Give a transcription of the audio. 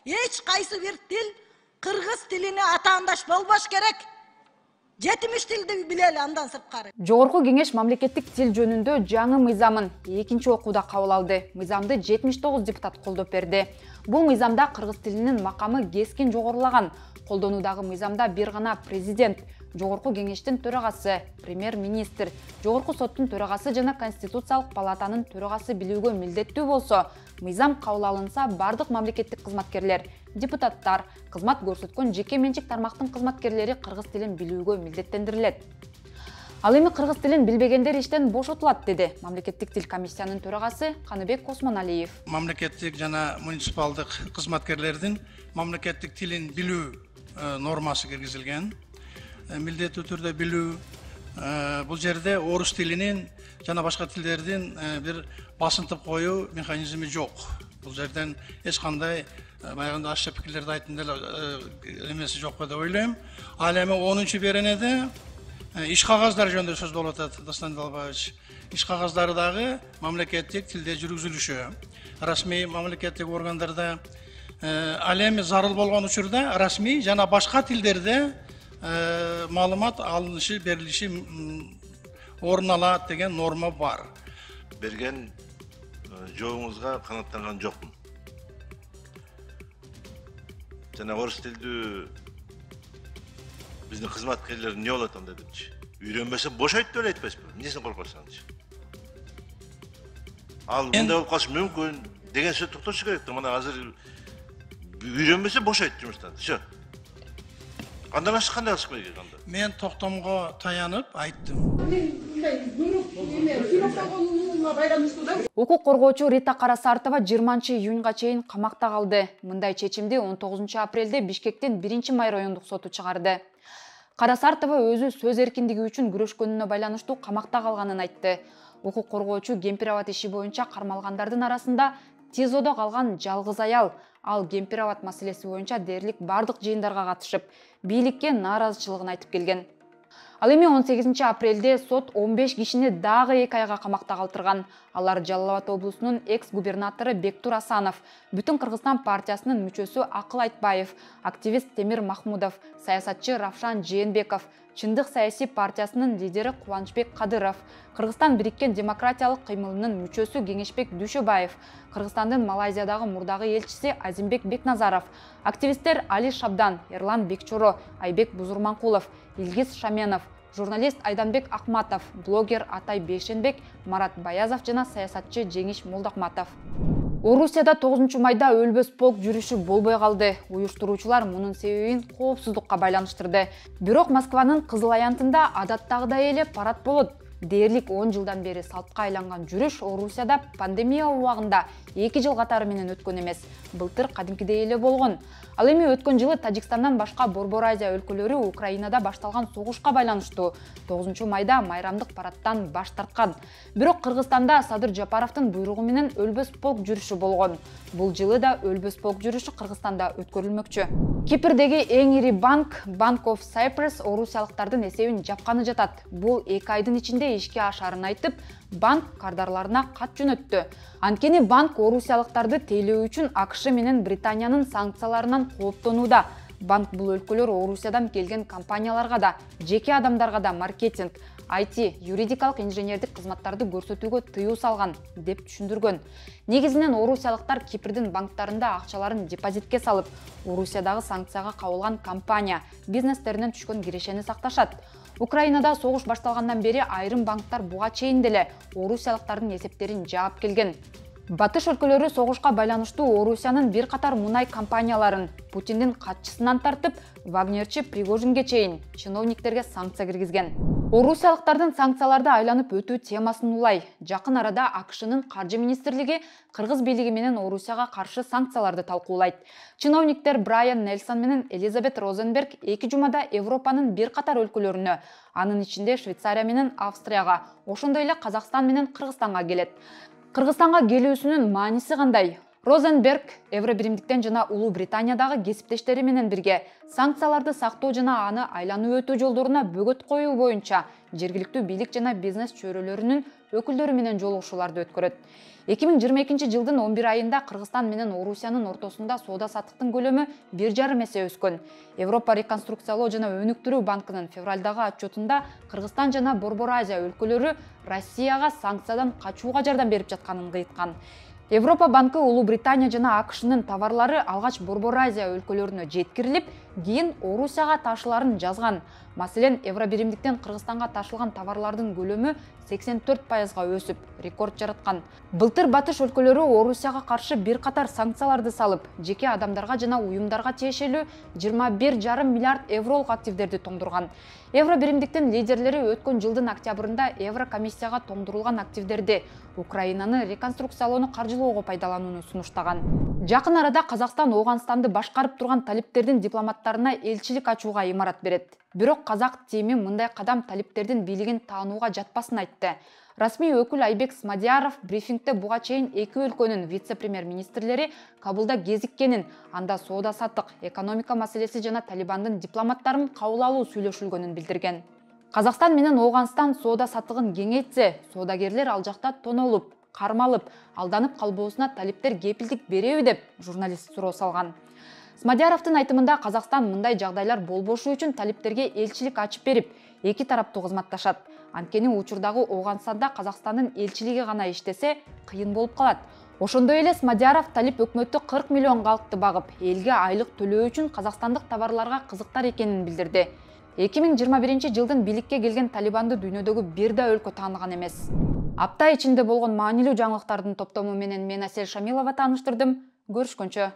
Eч кайсы бир тил кыргыз тилине атаандаш болбош керек. 70 тилди билели андан сырткары. Жогорку кеңеш мамлекеттик тил жөнүндө жаңы мыйзамын экинчи окууда кабыл алды. Мыйзамды 79 депутат колдоп берди. Бул мыйзамда кыргыз тилинин макамы кескин жогорулаган. Колдонуудагы мыйзамда бир гана президент, жогорку кеңештин төрагасы, премьер-министр, жогорку соттун төрагасы жана конституциялык палатанын төрагасы билүүгө милдеттүү болсо, мыйзам кабыл алынса бардык мамлекеттик кызматкерлер, депутаттар, кызмат көрсөткөн жеке менчик тармактын кызматкерлери кыргыз тилин билүүгө милдеттендирилет. Ал эми кыргыз тилин билбегендер иштен бошотулат, деди мамлекеттик тил комиссиянын төрагасы Каныбек Осмоналиев. Мамлекеттик жана муниципалдык кызматкерлердин мамлекеттик тилин билүү нормасы киргизилген. Милдеттүү түрдө билүү, бул жерде орус тилинин жана башка тилдердин бир басынтып коюу механизми жок. Бул жерден эч кандай баягында ашча пикирлерди айттым деле эмеси жок деп ойлойм. Ал эми 10-чу беренеде иш кагаздары жөнүндө сөз болуп атат, Дастан Далбаевич. Иш кагаздары дагы мамлекеттик тилде жүргүзүлүшү. Расмий мамлекеттик органдарда ал эми зарыл болгон учурда расмий жана башка тилдерде маалымат алынышы, берилиши орун алат деген норма бар. Берген жообуңузга канаттанган жокмун. Жана орус тилдүү биздин кызматкерлер эмне болот анда депчи. Үйрөнбөсө бошойт деп айтпайсызбы? Эмнесин коркосуңарчы? Ал мындай болуп калышы мүмкүн деген сөз токтошу керек. Мына азыр үйрөнбөсө бошойт жумуштан. Всё. Андан башка кандай кылыш керек анда? Мен токтомго таянып айттым. Укук коргоочу Рита Карасартова 20-июнга чейин камакта калды. Мындай чечимди 19-апрелде Бишкектин 1-май райондук соту чыгарды. Карасартова өзү сөз эркиндиги үчүн күрөшкөнүнө байланыштуу камакта калганын айтты. Укук коргоочу Кемпир-Абад иши боюнча кармалгандардын арасында ТИЗОдо калган жалгыз аял. Ал Кемпир-Абад маселеси боюнча дээрлик бардык жыйындарга катышып, бийликке нааразычылыгын айтып келген. Ал эми 18-апрелде сот 15 кишини дагы 2 айга камакта калтырган. Алар Жалал Абад облусунун экс-губернатору Бектур Асанов, Бүтүн Кыргызстан партиясынын мүчөсү Акыл Айтбаев, активист Темир Махмудов, саясатчы Равшан Жээнбеков, Чындык саясий партиясынын лидери Кубанычбек Кадыров, Кыргызстан бириккен демократиялык кыймылынын мүчөсү Кеңешбек Дүйшөбаев, Кыргызстандын Малайзиядагы мурдагы элчиси Азимбек Бекназаров, активисттер Али Шабдан, Эрлан Бекчоро, Айбек Бузурманкулов, Илгиз Шаменов, журналист Айданбек Акматов, блогер Атай Бейшенбек, Марат Баязов жана саясатчы Жеңиш Молдокматов. Орусияда 9-майда өлбөс полк жүрүшү болбой калды. Уюштуруучулар мунун себебин коопсуздукка байланыштырды. Бирок Москванын Кызыл аянтында адаттагыдай эле парад болот. Дээрлик 10 жылдан бери салтка айланган жүрүш Орусияда пандемия убагында 2 жыл катары менен өткөн эмес. Былтыр кадимкидей эле болгон. Ал эми өткөн жылы Тажикстандан башка Борбор Азия өлкөлөрү Украинада башталган согушка байланыштуу 9-майда майрамдык парадтан баш тарткан. Бирок Кыргызстанда Садыр Жапаровдун буйругу менен өлбөс полк жүрүшү болгон. Бул жылы да өлбөс полк жүрүшү Кыргызстанда өткөрүлмөкчү. Кипрдеги эң ири банк, Bank of Cyprus, орусиялыктардын эсебин жапканы жатат. Бул 2 айдын ичинде ишке ашарын айтып, банк кардарларына кат жөнөттү. Анткени банк орусиялыктарды тейлөө үчүн АКШ менен Британиянын санкцияларынан кооптонууда. Банк бул өлкөлөр Орусиядан келген компанияларга да, жеке адамдарга да маркетинг, IT, юридикалык инженердик кызматтарды көрсөтүүгө тыюу салган деп түшүндүргөн. Негизинен орусиялыктар Кипрдин банктарында акчаларын депозитке салып, Орусиядагы санкцияга кабылган компания, бизнестеринен түшкөн кирешени сакташат. Украинада согуш башталгандан бери айрым банктар буга чейин деле орусиялыктардын эсептерин жаап келген. Батыш өлкөлөрү согушка байланыштуу Орусиянын бир катар мунай компанияларын Путиндин катчысынан тартып, Вагнерчи Пригожинге чейин чиновниктерге санкция киргизген. Орусиялыктардын санкцияларды айланып өтүү темасын улай. Жакын арада АКШнын каржы министрлиги кыргыз бийлиги менен Орусияга каршы санкцияларды талкуулайт. Чиновниктер Брайан Нельсон менен Элизабет Розенберг 2 жумада Европанын бир катар өлкөлөрүнө, анын ичинде Швейцария менен Австрияга, ошондой эле Казакстан менен Кыргызстанга келет. Кыргызстанга келүүсүнүн мааниси кандай? Розенберг Евробиримдиктен жана Улуу Британиядагы кесиптештери менен бирге санкцияларды сактоо жана аны айланып өтүү жолдоруна бөгөт коюу боюнча жергиликтүү бийлик жана бизнес чөйрөлөрүнүн өкүлдөрү менен жолугушууларды өткөрөт. 2022 жылдын 11 айында Кыргызстан менен Орусиянын ортосунда соода саттыктын көлөмү 1,5 эсе өскөн. Европа реконструкциялоо жана өнүктүрүү банкынын февралдагы отчетунда Кыргызстан жана Борбор Азия өлкөлөрү Россияга санкциядан качууга жардам берип жатканын кыйткан. Европа банкы Улуу Британия жана АКШнын товарлары алгач Борбор Азия өлкөлөрүнө жеткирилип, кийин Орусияга ташыларын жазган. Маселен, евробиримдиктен Кыргызстанга ташылган товарлардын көлөмү 84%га өсүп, рекорд жараткан. Былтыр батыш өлкөлөрү Орусияга каршы бир катар санкцияларды салып, жеке адамдарга жана уюмдарга тиешелүү 21,5 миллиард евролук активдерди тоңдурган. Евробиримдиктин лидерлери өткөн жылдын октябрында Еврокомиссияга тоңдурулган активдерди Украинаны реконструкциялоону каржылоого пайдаланууну сунуштаган. Жакын арада Казакстан Ооганстанды башкарып турган талиптердин дипломаттарына элчилик ачууга имарат берет. Бирок казак тими мындай кадам талиптердин бийлигин таанууга жатпасын айтты. Расмий өкүл Айбек Смадияров брифингде буга чейин эки өлкөнүн вице-премьер-министрлери Кабулда кезиккенин, анда соода саттык, экономика маселеси жана Талибандын дипломаттарын кабыл алуу сүйлөшүлгөнүн билдирген. Казакстан менен Ооганстан соода саттыгын кеңейтсе, соодагерлер ал жакта тонолуп, кармалып, алданып калбоосуна талиптер кепилдик береби деп журналист суроо салган. Смадияровдун айтымында Казакстан мындай жагдайлар болбошу үчүн талиптерге элчилик ачып берип, эки тараптуу кызматташат. Анткени учурдагы Ооганстанда Казакстандын элчилиги гана иштесе, кыйын болуп калат. Ошондой эле Смадияров талип өкмөттү 40 миллион калкты багып, элге айлык төлөө үчүн казакстандык товарларга кызыктар экенин билдирди. 2021 жылдын бийликке келген Талибанды дүйнөдөгү бир да өлкө тааныган эмес. Апта ичинде болгон маанилүү жаңылыктардын топтому менен мен Асель Шамилова тааныштырдым. Көрүшкөнчө.